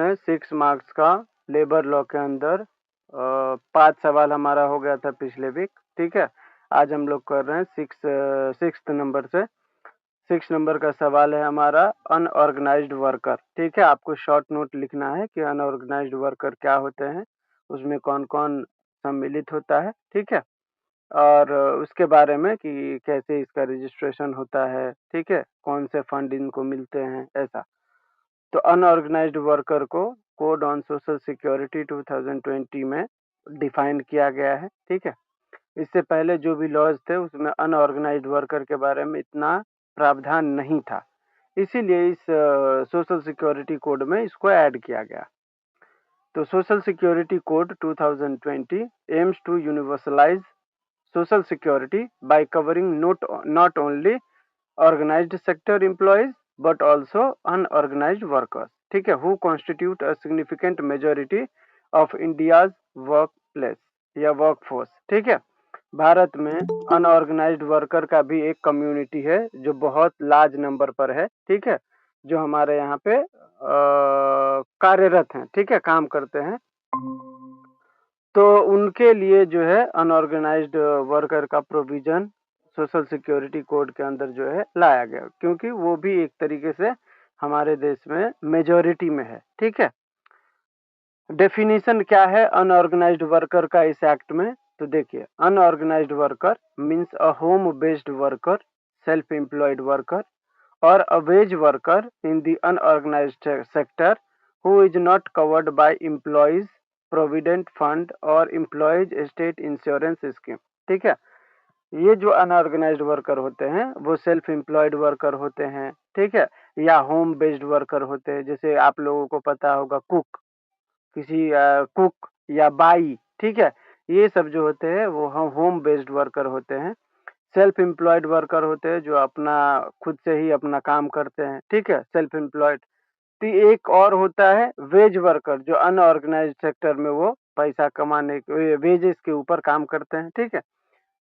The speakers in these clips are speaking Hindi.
हैं 6 मार्क्स का लेबर लॉ के अंदर 5 सवाल हमारा हो गया था पिछले वीक। ठीक है, आज हम लोग कर रहे हैं 6 नंबर से। 6 नंबर का सवाल है हमारा अनऑर्गेनाइज्ड वर्कर। ठीक है, आपको शॉर्ट नोट लिखना है कि अनऑर्गेनाइज्ड वर्कर क्या होते हैं, उसमें कौन कौन सम्मिलित होता है। ठीक है, और उसके बारे में कि कैसे इसका रजिस्ट्रेशन होता है। ठीक है, कौन से फंड इनको मिलते हैं, ऐसा। तो अनऑर्गेनाइज्ड वर्कर को कोड ऑन सोशल सिक्योरिटी 2020 में डिफाइन किया गया है। ठीक है, इससे पहले जो भी लॉज थे उसमें अनऑर्गेनाइज्ड वर्कर के बारे में इतना प्रावधान नहीं था, इसीलिए इस सोशल सिक्योरिटी कोड में इसको ऐड किया गया। तो social security code 2020 aims to universalise social security by covering not only organized sector employees but also unorganized workers, ठीक है, who constitute a significant majority of India's workplace या workforce। ठीक है, भारत में अनऑर्गेनाइज्ड वर्कर का भी एक कम्युनिटी है जो बहुत लार्ज नंबर पर है। ठीक है, जो हमारे यहाँ पे कार्यरत हैं। ठीक है, काम करते हैं। तो उनके लिए जो है अनऑर्गेनाइज्ड वर्कर का प्रोविजन सोशल सिक्योरिटी कोड के अंदर जो है लाया गया, क्योंकि वो भी एक तरीके से हमारे देश में मेजॉरिटी में है। ठीक है, डेफिनेशन क्या है अनऑर्गेनाइज्ड वर्कर का इस एक्ट में? तो देखिए, unorganised worker means a home based worker, self employed worker or a wage worker in the unorganized sector who is not covered by employees provident fund or employees state insurance scheme। ठीक है, ये जो अनऑर्गेनाइज्ड वर्कर होते हैं वो सेल्फ एम्प्लॉयड वर्कर होते हैं। ठीक है, या होम बेस्ड वर्कर होते हैं, जैसे आप लोगों को पता होगा कुक, किसी कुक या बाई। ठीक है, ये सब जो होते हैं वो होम बेस्ड वर्कर होते हैं। सेल्फ एम्प्लॉयड वर्कर होते हैं जो अपना खुद से ही अपना काम करते हैं। ठीक है, सेल्फ एम्प्लॉयड। तो एक और होता है वेज वर्कर, जो अनऑर्गेनाइज्ड सेक्टर में वो पैसा कमाने वेजेस के ऊपर काम करते हैं। ठीक है,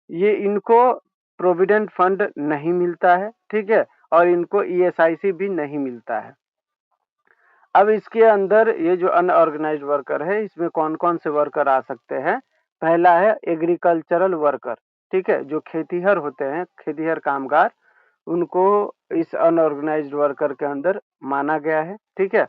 ये इनको प्रोविडेंट फंड नहीं मिलता है। ठीक है, और इनको ईएसआईसी भी नहीं मिलता है। अब इसके अंदर ये जो अनऑर्गेनाइज्ड वर्कर है, इसमें कौन कौन से वर्कर आ सकते हैं? पहला है एग्रीकल्चरल वर्कर। ठीक है, जो खेतीहर होते हैं, खेतीहर कामगार, उनको इस अनऑर्गेनाइज्ड वर्कर के अंदर माना गया है। ठीक है,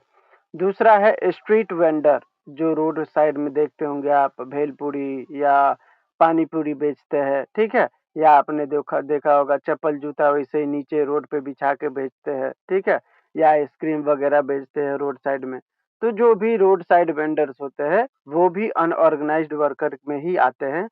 दूसरा है स्ट्रीट वेंडर, जो रोड साइड में देखते होंगे आप, भेलपुरी या पानी पूरी बेचते हैं। ठीक है, या आपने देखा होगा चप्पल जूता वैसे ही नीचे रोड पे बिछा के बेचते हैं। ठीक है, या आइसक्रीम वगैरह बेचते हैं रोड साइड में। तो जो भी रोड साइड वेंडर्स होते हैं वो भी अनऑर्गेनाइज्ड वर्कर में ही आते हैं।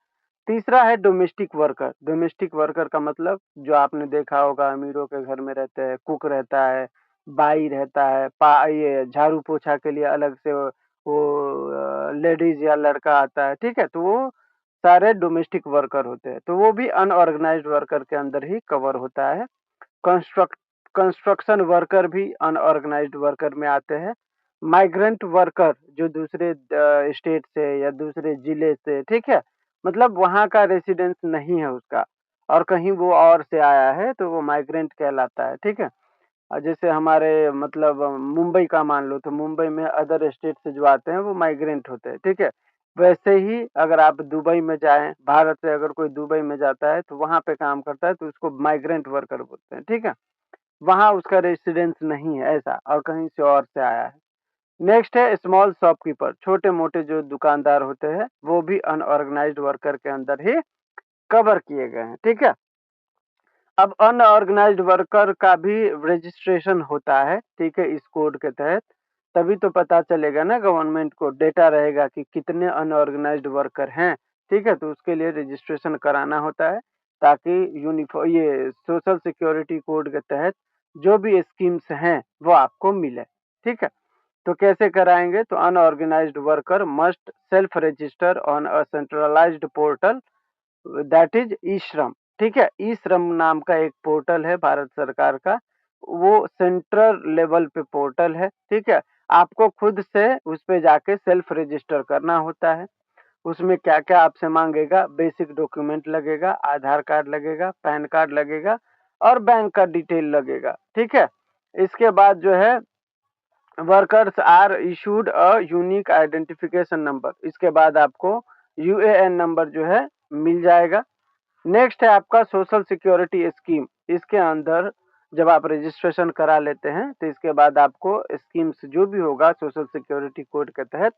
तीसरा है डोमेस्टिक वर्कर। डोमेस्टिक वर्कर का मतलब जो आपने देखा होगा अमीरों के घर में रहते हैं, कुक रहता है, बाई रहता है, ये झाड़ू पोछा के लिए अलग से वो लेडीज या लड़का आता है। ठीक है, तो वो सारे डोमेस्टिक वर्कर होते हैं, तो वो भी अनऑर्गेनाइज्ड वर्कर के अंदर ही कवर होता है। कंस्ट्रक्शन वर्कर भी अनऑर्गेनाइज्ड वर्कर में आते हैं। माइग्रेंट वर्कर, जो दूसरे स्टेट से या दूसरे जिले से, ठीक है, मतलब वहाँ का रेसिडेंस नहीं है उसका और कहीं वो और से आया है, तो वो माइग्रेंट कहलाता है। ठीक है, जैसे हमारे मतलब मुंबई का मान लो, तो मुंबई में अदर स्टेट से जो आते हैं वो माइग्रेंट होते हैं। ठीक है, वैसे ही अगर आप दुबई में जाएं, भारत से अगर कोई दुबई में जाता है तो वहाँ पे काम करता है तो उसको माइग्रेंट वर्कर बोलते हैं। ठीक है, वहाँ उसका रेसिडेंस नहीं है ऐसा, और कहीं से और से आया है। नेक्स्ट है स्मॉल शॉपकीपर, छोटे मोटे जो दुकानदार होते हैं वो भी अनऑर्गेनाइज्ड वर्कर के अंदर ही कवर किए गए हैं। ठीक है, अब अनऑर्गेनाइज्ड वर्कर का भी रजिस्ट्रेशन होता है। ठीक है, इस कोड के तहत, तभी तो पता चलेगा ना गवर्नमेंट को, डेटा रहेगा कि कितने अनऑर्गेनाइज्ड वर्कर हैं। ठीक है, तो उसके लिए रजिस्ट्रेशन कराना होता है ताकि ये सोशल सिक्योरिटी कोड के तहत जो भी स्कीम्स हैं वो आपको मिले। ठीक है, तो कैसे कराएंगे? तो unorganised worker must self register on a centralised portal, that is e Shram. ठीक है, ई श्रम नाम का एक पोर्टल है भारत सरकार का, वो सेंट्रल लेवल पे पोर्टल है। ठीक है, आपको खुद से उस पे जाके सेल्फ रजिस्टर करना होता है। उसमें क्या क्या आपसे मांगेगा? बेसिक डॉक्यूमेंट लगेगा, आधार कार्ड लगेगा, पैन कार्ड लगेगा और बैंक का डिटेल लगेगा। ठीक है, इसके बाद जो है workers are issued a unique identification number, इसके बाद आपको यूएएन नंबर जो है मिल जाएगा। नेक्स्ट है आपका सोशल सिक्योरिटी स्कीम। इसके अंदर जब आप रजिस्ट्रेशन करा लेते हैं तो इसके बाद आपको स्कीम्स जो भी होगा सोशल सिक्योरिटी कोड के तहत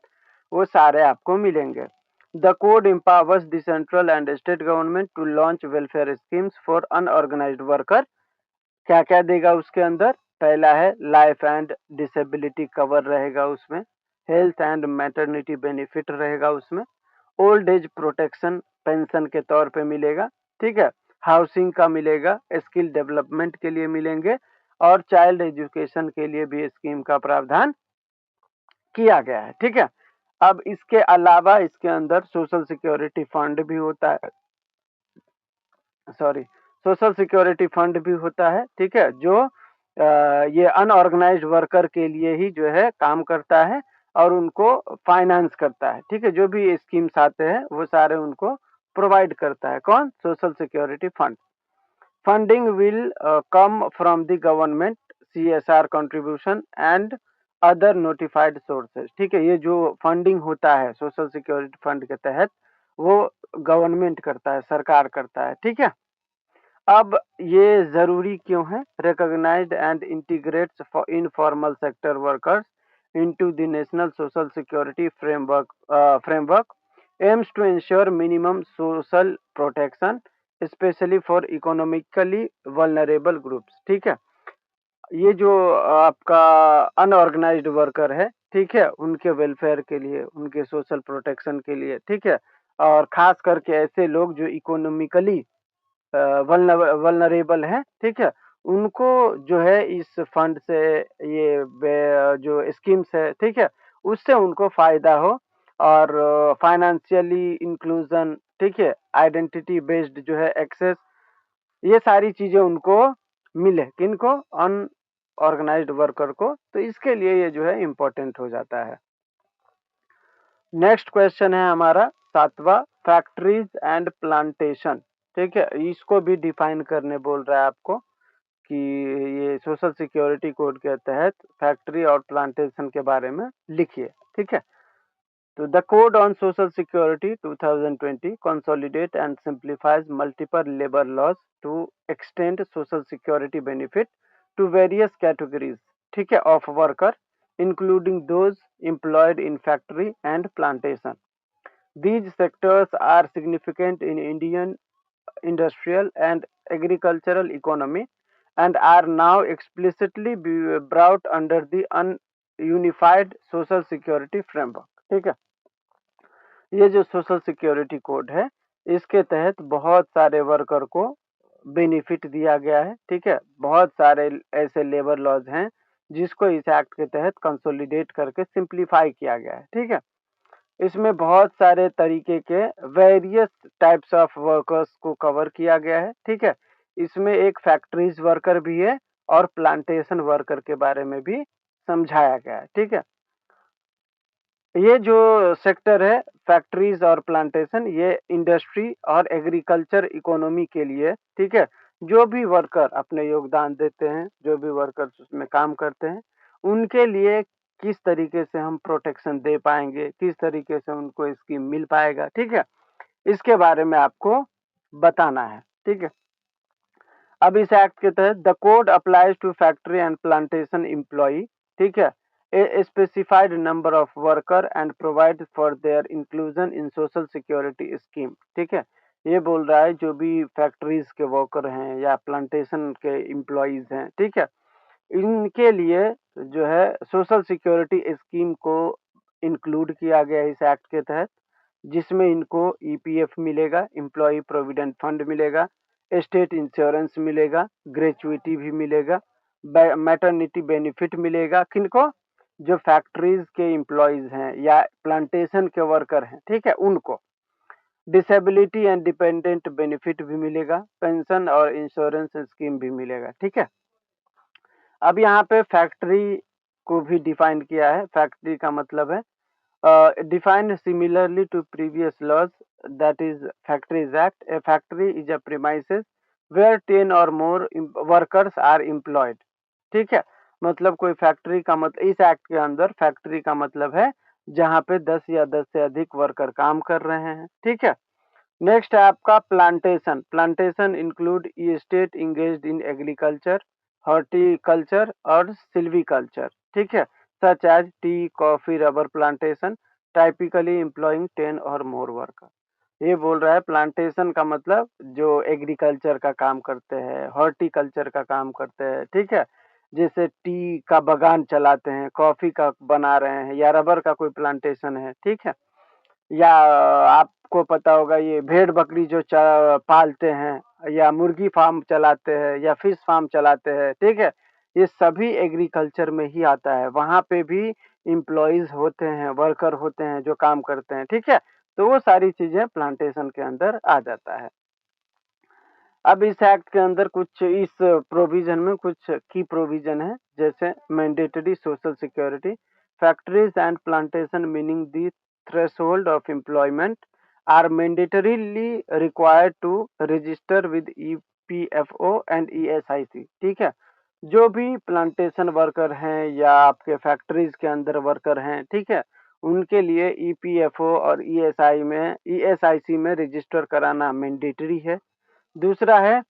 वो सारे आपको मिलेंगे। The code empowers the central and state government to launch welfare schemes for unorganised worker. क्या क्या देगा उसके अंदर? पहला है लाइफ एंड डिसेबिलिटी कवर रहेगा उसमें, हेल्थ एंड मैटरनिटी बेनिफिट रहेगा उसमें, ओल्ड एज प्रोटेक्शन पेंशन के तौर पे मिलेगा, ठीक है, हाउसिंग का मिलेगा, स्किल डेवलपमेंट के लिए मिलेंगे और चाइल्ड एजुकेशन के लिए भी स्कीम का प्रावधान किया गया है, ठीक है। अब इसके अलावा इसके अंदर सोशल सिक्योरिटी फंड भी होता है, सॉरी, सोशल सिक्योरिटी फंड भी होता है, ठीक है, जो ये अनऑर्गेनाइज्ड वर्कर के लिए ही जो है काम करता है और उनको फाइनेंस करता है, ठीक है, जो भी स्कीम्स आते हैं वो सारे उनको प्रोवाइड करता है। कौन? Social security fund. Funding will come from the government, CSR contribution and other notified sources, ठीक है, ये जो फंडिंग होता है सोशल सिक्योरिटी फंड के तहत वो गवर्नमेंट करता है, सरकार करता है, ठीक है। अब ये जरूरी क्यों है? Recognised and integrates informal sector workers into the national social security framework aims to ensure minimum social protection especially for economically vulnerable groups, ठीक है। ये जो आपका अनऑर्गेनाइज्ड वर्कर है, ठीक है, उनके वेलफेयर के लिए, उनके सोशल प्रोटेक्शन के लिए, ठीक है, और खास करके ऐसे लोग जो इकोनॉमिकली वल्नरेबल हैं, ठीक है, उनको जो है इस फंड से ये जो स्कीम्स है, ठीक है, उससे उनको फायदा हो और फाइनेंशियली इंक्लूजन, ठीक है, आइडेंटिटी बेस्ड जो है एक्सेस, ये सारी चीजें उनको मिले। किनको? अनऑर्गेनाइज्ड वर्कर को। तो इसके लिए ये जो है इम्पोर्टेंट हो जाता है। नेक्स्ट क्वेश्चन है हमारा 7वां, फैक्ट्रीज एंड प्लांटेशन, ठीक है, इसको भी डिफाइन करने बोल रहा है आपको कि ये सोशल सिक्योरिटी कोड के तहत फैक्ट्री और प्लांटेशन के बारे में लिखिए, ठीक है। तो the code on social security 2020 consolidate and simplifies multiple labor laws to extend social security benefit to various categories, ठीक है, of worker including those employed in factory and plantation. These sectors are significant in Indian industrial and agricultural economy and are now explicitly brought under the unified social security framework, ठीक है। ये जो सोशल सिक्योरिटी कोड है इसके तहत बहुत सारे वर्कर को बेनिफिट दिया गया है, ठीक है, बहुत सारे ऐसे लेबर लॉज हैं जिसको इस एक्ट के तहत कंसोलिडेट करके सिंप्लीफाई किया गया है, ठीक है। इसमें बहुत सारे तरीके के वेरियस टाइप्स ऑफ वर्कर्स को कवर किया गया है, ठीक है। इसमें एक फैक्ट्रीज वर्कर भी है और प्लांटेशन वर्कर के बारे में भी समझाया गया है, ठीक है। ये जो सेक्टर है फैक्ट्रीज और प्लांटेशन, ये इंडस्ट्री और एग्रीकल्चर इकोनॉमी के लिए, ठीक है, जो भी वर्कर अपने योगदान देते हैं, जो भी वर्कर्स उसमें काम करते हैं, उनके लिए किस तरीके से हम प्रोटेक्शन दे पाएंगे, किस तरीके से उनको स्कीम मिल पाएगा, ठीक है, इसके बारे में आपको बताना है, ठीक है। अब इस एक्ट के तहत the code applies to factory and plantation employee, ठीक है, a specified number of worker and provide for their inclusion in social security scheme, ठीक है। ये बोल रहा है जो भी फैक्ट्रीज के वर्कर हैं या प्लांटेशन के एम्प्लॉइज हैं, ठीक है, इनके लिए जो है सोशल सिक्योरिटी स्कीम को इंक्लूड किया गया है इस एक्ट के तहत, जिसमें इनको ईपीएफ मिलेगा, एम्प्लॉय प्रोविडेंट फंड मिलेगा, स्टेट इंश्योरेंस मिलेगा, ग्रेचुइटी भी मिलेगा, मैटरनिटी बेनिफिट मिलेगा। किनको? जो फैक्ट्रीज के एम्प्लॉयज हैं या प्लांटेशन के वर्कर हैं, ठीक है, उनको डिसेबिलिटी एंड डिपेंडेंट बेनिफिट भी मिलेगा, पेंशन और इंश्योरेंस स्कीम भी मिलेगा, ठीक है। अब यहाँ पे फैक्ट्री को भी डिफाइन किया है। फैक्ट्री का मतलब है defined similarly to previous laws, that is Factories Act, a factory is a premises where 10 or more workers are employed, ठीक है। मतलब कोई फैक्ट्री का मतलब, इस एक्ट के अंदर फैक्ट्री का मतलब है जहां पे 10 या 10 से अधिक वर्कर काम कर रहे हैं, ठीक है। नेक्स्ट है आपका plantation. Plantation include state engaged in agriculture, horticulture और सिल्वीकल्चर, ठीक है, such as tea, coffee, rubber plantation, typically employing 10 और मोर वर्कर। ये बोल रहा है प्लांटेशन का मतलब जो एग्रीकल्चर का काम करते हैं, हॉर्टिकल्चर का काम करते हैं, ठीक है, जैसे टी का बगान चलाते हैं, कॉफी का बना रहे हैं, या रबर का कोई प्लांटेशन है, ठीक है, या आपको पता होगा ये भेड़ बकरी जो पालते हैं, या मुर्गी फार्म चलाते हैं, या फिश फार्म चलाते हैं, ठीक है, ये सभी एग्रीकल्चर में ही आता है। वहां पे भी इम्प्लॉइज होते हैं, वर्कर होते हैं जो काम करते हैं, ठीक है, तो वो सारी चीजें प्लांटेशन के अंदर आ जाता है। अब इस एक्ट के अंदर कुछ, इस प्रोविजन में कुछ की प्रोविजन है, जैसे mandatory social security, factories and plantation meaning the threshold of employment are mandatorily required to register with EPFO and ESIC, ठीक है। जो भी प्लांटेशन वर्कर हैं या आपके फैक्ट्रीज के अंदर वर्कर हैं, ठीक है, उनके लिए ईपीएफओ और ईएसआईसी में रजिस्टर कराना मैंडेटरी है। दूसरा है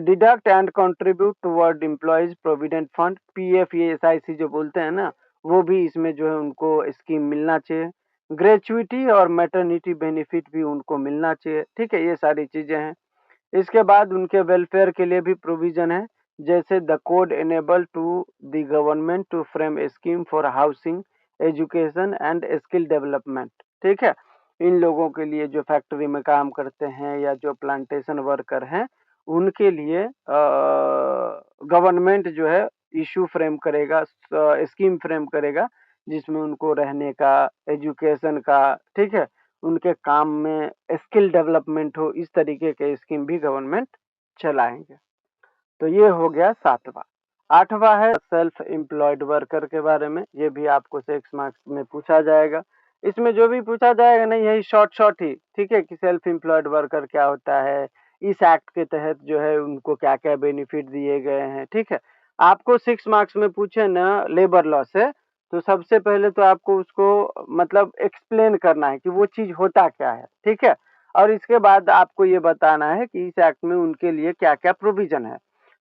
deduct and contribute toward employees provident fund, PF, SIC जो बोलते हैं ना, वो भी इसमें जो है उनको स्कीम मिलना चाहिए। ग्रेचुइटी और मैटरनिटी बेनिफिट भी उनको मिलना चाहिए, ठीक है, ये सारी चीजें हैं। इसके बाद उनके वेलफेयर के लिए भी प्रोविजन है, जैसे the code enable to the government to frame a scheme for housing, education and skill development, ठीक है। इन लोगों के लिए जो फैक्ट्री में काम करते हैं या जो प्लांटेशन वर्कर हैं, उनके लिए गवर्नमेंट जो है इशू फ्रेम करेगा, स्कीम फ्रेम करेगा, जिसमें उनको रहने का, एजुकेशन का, ठीक है, उनके काम में स्किल डेवलपमेंट हो, इस तरीके के स्कीम भी गवर्नमेंट चलाएंगे। तो ये हो गया 7वां। 8वां है सेल्फ एम्प्लॉयड वर्कर के बारे में। ये भी आपको 6 मार्क्स में पूछा जाएगा। इसमें जो भी पूछा जाएगा ना, यही शॉर्ट शॉर्ट ही, ठीक है, कि सेल्फ एम्प्लॉयड वर्कर क्या होता है, इस एक्ट के तहत जो है उनको क्या क्या बेनिफिट दिए गए हैं, ठीक है। आपको 6 मार्क्स में पूछे ना लेबर लॉ से, तो सबसे पहले तो आपको उसको मतलब एक्सप्लेन करना है कि वो चीज होता क्या है, ठीक है, और इसके बाद आपको ये बताना है कि इस एक्ट में उनके लिए क्या क्या प्रोविजन है।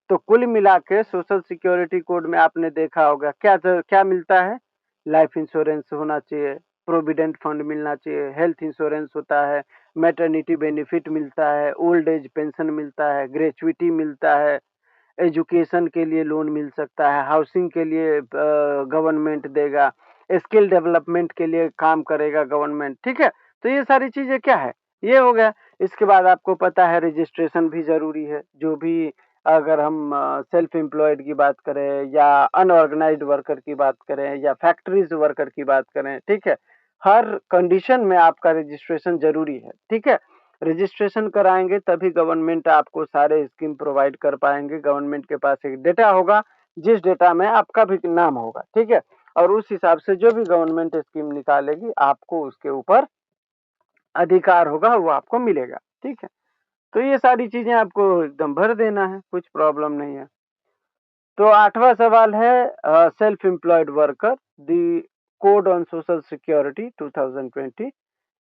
तो कुल मिला के सोशल सिक्योरिटी कोड में आपने देखा होगा क्या क्या मिलता है, लाइफ इंश्योरेंस होना चाहिए, प्रोविडेंट फंड मिलना चाहिए, हेल्थ इंश्योरेंस होता है, मैटरनिटी बेनिफिट मिलता है, ओल्ड एज पेंशन मिलता है, ग्रेचुइटी मिलता है, एजुकेशन के लिए लोन मिल सकता है, हाउसिंग के लिए गवर्नमेंट देगा, स्किल डेवलपमेंट के लिए काम करेगा गवर्नमेंट, ठीक है। तो ये सारी चीजें क्या है, ये हो गया। इसके बाद आपको पता है रजिस्ट्रेशन भी जरूरी है, जो भी, अगर हम सेल्फ एम्प्लॉयड की बात करें या अनऑर्गेनाइज्ड वर्कर की बात करें या फैक्ट्रीज वर्कर की बात करें, ठीक है, हर कंडीशन में आपका रजिस्ट्रेशन जरूरी है, ठीक है। रजिस्ट्रेशन कराएंगे तभी गवर्नमेंट आपको सारे स्कीम प्रोवाइड कर पाएंगे। गवर्नमेंट के पास एक डेटा होगा, जिस डेटा में आपका भी नाम होगा, ठीक है, और उस हिसाब से जो भी गवर्नमेंट स्कीम निकालेगी आपको उसके ऊपर अधिकार होगा, वो आपको मिलेगा, ठीक है। तो ये सारी चीजें आपको एकदम भर देना है, कुछ प्रॉब्लम नहीं है। तो 8वां सवाल है self employed worker, the code on social security 2020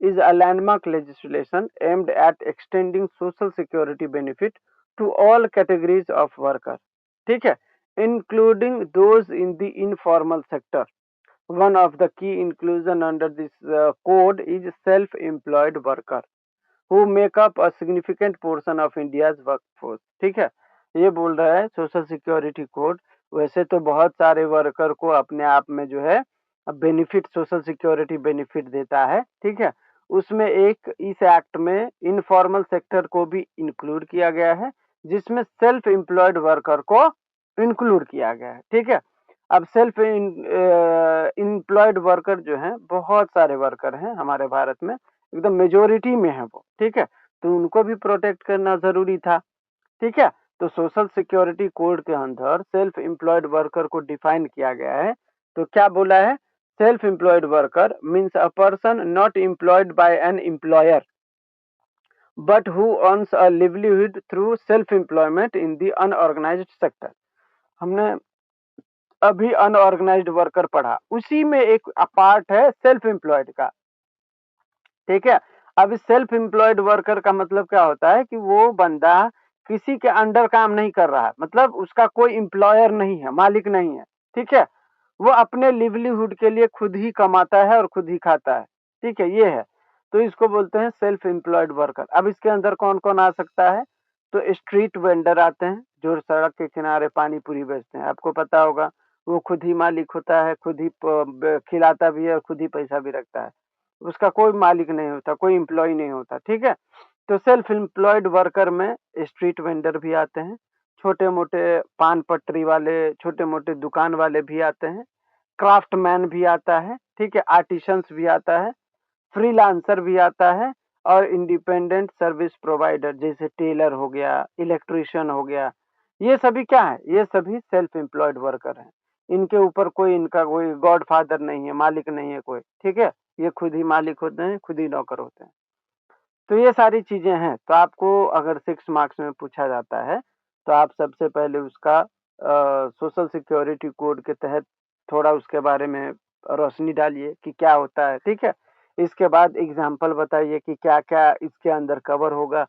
is a landmark legislation aimed at extending social security benefit to all categories of workers, ठीक है, including those in the informal sector. One of the key inclusion under this code is self-employed worker who make up a significant portion of India's workforce, ठीक है। ये बोल रहा है सोशल सिक्योरिटी कोड, वैसे तो बहुत सारे वर्कर को अपने आप में जो है बेनिफिट, सोशल सिक्योरिटी बेनिफिट देता है, ठीक है। उसमें एक इस एक्ट में इनफॉर्मल सेक्टर को भी इंक्लूड किया गया है, जिसमें सेल्फ एम्प्लॉयड वर्कर को इंक्लूड किया गया है, ठीक है। अब सेल्फ एम्प्लॉयड वर्कर जो है, बहुत सारे वर्कर हैं हमारे भारत में, एकदम मेजोरिटी में है वो, ठीक है, तो उनको भी प्रोटेक्ट करना जरूरी था, ठीक है। तो सोशल सिक्योरिटी कोड के अंदर सेल्फ एम्प्लॉयड वर्कर को डिफाइन किया गया है। तो क्या बोला है, self employed worker means a person not employed by an employer but who earns a livelihood through self employment in the unorganized sector। हमने अभी अनऑर्गेनाइज्ड वर्कर पढ़ा, उसी में एक पार्ट है सेल्फ एम्प्लॉयड का, ठीक है। अब इस सेल्फ एम्प्लॉयड वर्कर का मतलब क्या होता है कि वो बंदा किसी के अंडर काम नहीं कर रहा है, मतलब उसका कोई एम्प्लॉयर नहीं है, मालिक नहीं है, ठीक है। वो अपने लिवलीहुड के लिए खुद ही कमाता है और खुद ही खाता है, ठीक है, ये है। तो इसको बोलते हैं सेल्फ एम्प्लॉयड वर्कर। अब इसके अंदर कौन कौन आ सकता है, तो स्ट्रीट वेंडर आते हैं जो सड़क के किनारे पानी पूरी बेचते हैं, आपको पता होगा, वो खुद ही मालिक होता है, खुद ही खिलाता भी है और खुद ही पैसा भी रखता है, उसका कोई मालिक नहीं होता, कोई एम्प्लॉय नहीं होता, ठीक है। तो सेल्फ एम्प्लॉयड वर्कर में स्ट्रीट वेंडर भी आते हैं, छोटे मोटे पान पटरी वाले, छोटे मोटे दुकान वाले भी आते हैं, क्राफ्टमैन भी आता है, ठीक है, आर्टिसंस भी आता है, फ्रीलांसर भी आता है, और इंडिपेंडेंट सर्विस प्रोवाइडर जैसे टेलर हो गया, इलेक्ट्रिशियन हो गया, ये सभी क्या है, ये सभी सेल्फ एम्प्लॉयड वर्कर हैं। इनके ऊपर कोई, इनका कोई गॉड फादर नहीं है, मालिक नहीं है कोई, ठीक है, ये खुद ही मालिक होते हैं, खुद ही नौकर होते हैं। तो ये सारी चीजें हैं। तो आपको अगर 6 मार्क्स में पूछा जाता है तो आप सबसे पहले उसका सोशल सिक्योरिटी कोड के तहत थोड़ा उसके बारे में रोशनी डालिए कि क्या होता है, ठीक है। इसके बाद एग्जाम्पल बताइए कि क्या क्या इसके अंदर कवर होगा।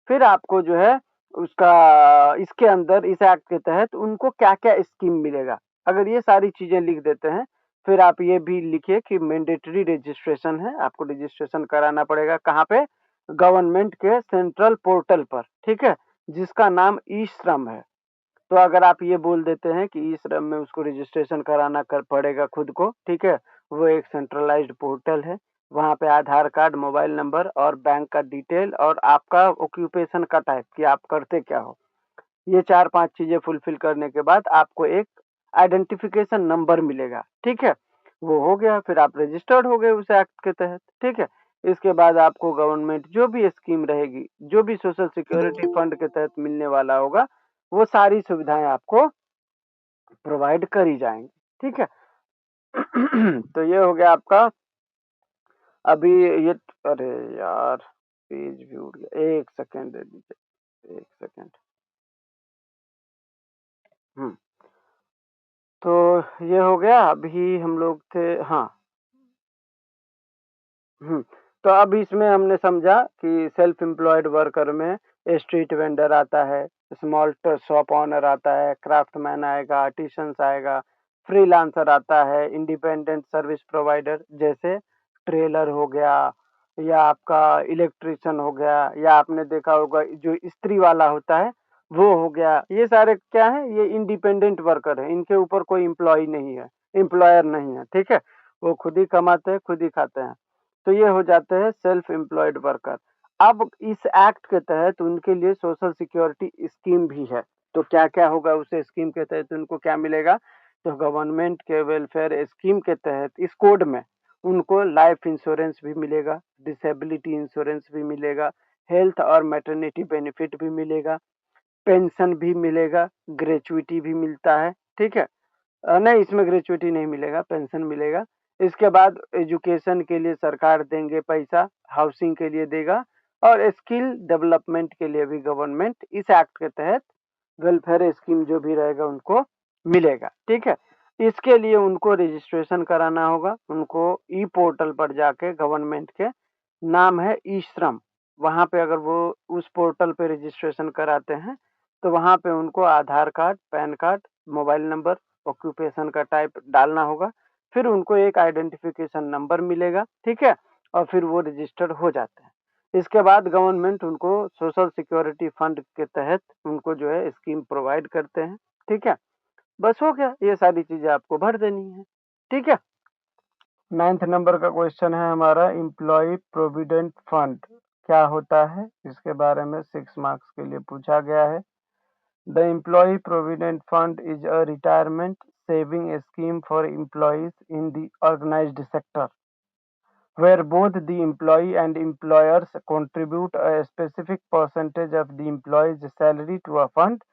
फिर आपको जो है उसका इसके अंदर इस एक्ट के तहत उनको क्या क्या स्कीम मिलेगा, अगर ये सारी चीजें लिख देते हैं। फिर आप ये भी लिखिए कि मैंडेटरी रजिस्ट्रेशन है, आपको रजिस्ट्रेशन कराना पड़ेगा, कहाँ पे, गवर्नमेंट के सेंट्रल पोर्टल पर, ठीक है, जिसका नाम ई श्रम है। तो अगर आप ये बोल देते हैं कि ई श्रम में उसको रजिस्ट्रेशन कराना कर पड़ेगा खुद को, ठीक है, वो एक सेंट्रलाइज्ड पोर्टल है, वहाँ पे आधार कार्ड, मोबाइल नंबर और बैंक का डिटेल और आपका ऑक्यूपेशन का टाइप कि आप करते क्या हो, ये 4-5 चीजें फुलफिल करने के बाद आपको एक आइडेंटिफिकेशन नंबर मिलेगा, ठीक है, वो हो गया, फिर आप रजिस्टर्ड हो गए उस एक्ट के तहत, ठीक है। इसके बाद आपको गवर्नमेंट जो भी स्कीम रहेगी, जो भी सोशल सिक्योरिटी फंड के तहत मिलने वाला होगा, वो सारी सुविधाएं आपको प्रोवाइड करी जाएंगी, ठीक है। तो ये हो गया आपका अभी ये, अरे यार पेज भी उड़ गया, एक सेकेंड दे दीजिए, एक सेकेंड। हम्म तो ये हो गया, अभी हम लोग थे, हाँ। हम्म तो अब इसमें हमने समझा कि सेल्फ एम्प्लॉयड वर्कर में स्ट्रीट वेंडर आता है, स्मॉल शॉप ऑनर आता है, क्राफ्टमैन आएगा, आर्टिसंस आएगा, फ्रीलांसर आता है, इंडिपेंडेंट सर्विस प्रोवाइडर जैसे ट्रेलर हो गया, या आपका इलेक्ट्रिशियन हो गया, या आपने देखा होगा जो इस्त्री वाला होता है वो हो गया, ये सारे क्या है, ये इंडिपेंडेंट वर्कर है, इनके ऊपर कोई एम्प्लॉय नहीं है, एम्प्लॉयर नहीं है, ठीक है, वो खुद ही कमाते हैं, खुद ही खाते हैं। तो ये हो जाते हैं सेल्फ एम्प्लॉयड वर्कर। अब इस एक्ट के तहत उनके लिए सोशल सिक्योरिटी स्कीम भी है। तो क्या क्या होगा उस स्कीम के तहत उनको क्या मिलेगा, तो गवर्नमेंट के वेलफेयर स्कीम के तहत इस कोड में उनको लाइफ इंश्योरेंस भी मिलेगा, डिसेबिलिटी इंश्योरेंस भी मिलेगा, हेल्थ और मैटरनिटी बेनिफिट भी मिलेगा, पेंशन भी मिलेगा, ग्रेचुइटी भी मिलता है, ठीक है। नहीं, इसमें ग्रेचुइटी नहीं मिलेगा, पेंशन मिलेगा। इसके बाद एजुकेशन के लिए सरकार देंगे पैसा, हाउसिंग के लिए देगा, और स्किल डेवलपमेंट के लिए भी गवर्नमेंट इस एक्ट के तहत वेलफेयर स्कीम जो भी रहेगा उनको मिलेगा, ठीक है। इसके लिए उनको रजिस्ट्रेशन कराना होगा, उनको ई पोर्टल पर जाके गवर्नमेंट के, नाम है ई श्रम, वहाँ पे अगर वो उस पोर्टल पे रजिस्ट्रेशन कराते हैं तो वहाँ पे उनको Aadhaar card, PAN card, mobile number, occupation का टाइप डालना होगा, फिर उनको एक आइडेंटिफिकेशन नंबर मिलेगा, ठीक है, और फिर वो रजिस्टर्ड हो जाते हैं। इसके बाद गवर्नमेंट उनको सोशल सिक्योरिटी फंड के तहत उनको जो है स्कीम प्रोवाइड करते हैं, ठीक है। बस हो गया, ये सारी चीजें आपको भर देनी है, ठीक है। 9th नंबर का क्वेश्चन है हमारा, एम्प्लॉय प्रोविडेंट फंड क्या होता है, इसके बारे में 6 मार्क्स के लिए पूछा गया है। The Employee Provident Fund is a retirement saving scheme for employees in the organized sector, where both the employee and employers contribute a specific percentage of the employee's salary to a fund,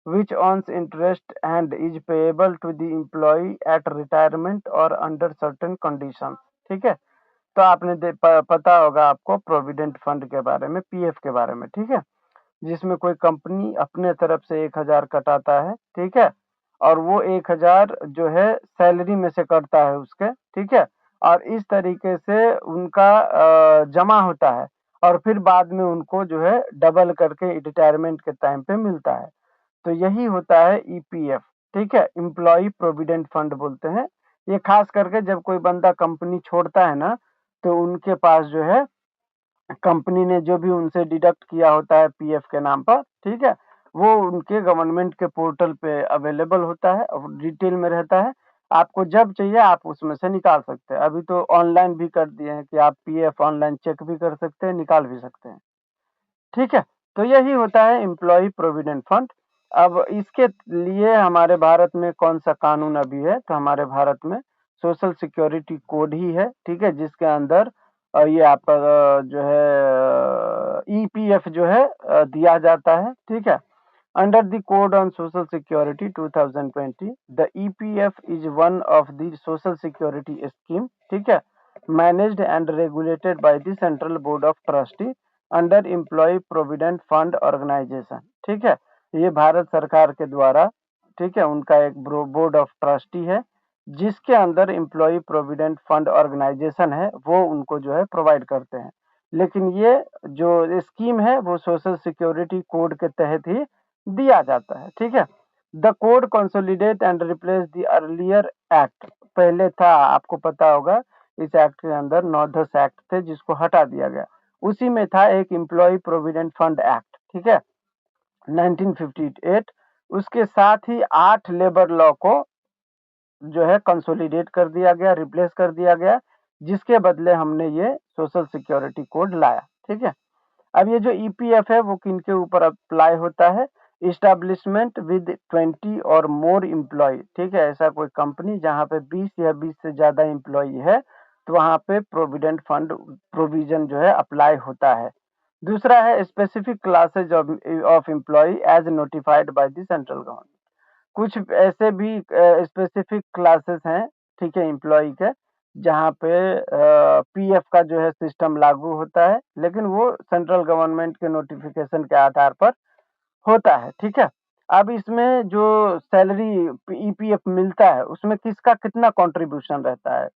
which earns interest and is payable to the employee at retirement or under certain conditions। ठीक है, तो आपने पता होगा आपको प्रोविडेंट फंड के बारे में, पीएफ के बारे में, ठीक है, जिसमें कोई कंपनी अपने तरफ से 1,000 कटाता है, ठीक है, और वो 1000 जो है सैलरी में से कटता है उसके, ठीक है। और इस तरीके से उनका जमा होता है और फिर बाद में उनको जो है डबल करके रिटायरमेंट के टाइम पे मिलता है। तो यही होता है ईपीएफ, ठीक है, एम्प्लॉय प्रोविडेंट फंड बोलते हैं। ये खास करके जब कोई बंदा कंपनी छोड़ता है ना, तो उनके पास जो है कंपनी ने जो भी उनसे डिडक्ट किया होता है पीएफ के नाम पर, ठीक है, वो उनके गवर्नमेंट के पोर्टल पे अवेलेबल होता है और डिटेल में रहता है। आपको जब चाहिए आप उसमें से निकाल सकते हैं। अभी तो ऑनलाइन भी कर दिए हैं कि आप पीएफ ऑनलाइन चेक भी कर सकते हैं, निकाल भी सकते हैं, ठीक है। तो यही होता है एम्प्लॉय प्रोविडेंट फंड। अब इसके लिए हमारे भारत में कौन सा कानून अभी है, तो हमारे भारत में सोशल सिक्योरिटी कोड ही है, ठीक है, जिसके अंदर ये आपका जो है ईपीएफ जो है दिया जाता है, ठीक है। Under the Code on Social Security 2020, the EPF is one of the social security scheme, ठीक है, managed and regulated by the Central Board of Trustee under Employee Provident Fund Organization, ठीक है। ये भारत सरकार के द्वारा, ठीक है, उनका एक बोर्ड ऑफ ट्रस्टी है जिसके अंदर एम्प्लॉय प्रोविडेंट फंड ऑर्गेनाइजेशन है, वो उनको जो है प्रोवाइड करते हैं। लेकिन ये जो स्कीम है वो सोशल सिक्योरिटी कोड के तहत ही दिया जाता है, ठीक है। The code consolidate and replace the earlier act. पहले था, आपको पता होगा, इस एक्ट के अंदर 9-10 एक्ट थे जिसको हटा दिया गया। उसी में था एक एम्प्लॉय प्रोविडेंट फंड एक्ट, ठीक है, 1958। उसके साथ ही 8 लेबर लॉ को जो है कंसोलिडेट कर दिया गया, रिप्लेस कर दिया गया, जिसके बदले हमने ये सोशल सिक्योरिटी कोड लाया, ठीक है। अब ये जो ईपीएफ है वो किनके ऊपर अप्लाई होता है, इस्टेब्लिशमेंट विद 20 और मोर एम्प्लॉय, ठीक है, ऐसा कोई कंपनी जहां पे 20 या 20 से ज्यादा एम्प्लॉय है तो वहां पे प्रोविडेंट फंड प्रोविजन जो है अप्लाई होता है। दूसरा है specific classes of employ as notified by the central government. कुछ ऐसे भी स्पेसिफिक क्लासेस हैं, ठीक है, एम्प्लॉय के, जहाँ पे पीएफ का जो है सिस्टम लागू होता है, लेकिन वो सेंट्रल गवर्नमेंट के नोटिफिकेशन के आधार पर होता है, ठीक है। अब इसमें जो सैलरी ईपीएफ मिलता है उसमें किसका कितना कंट्रीब्यूशन रहता है,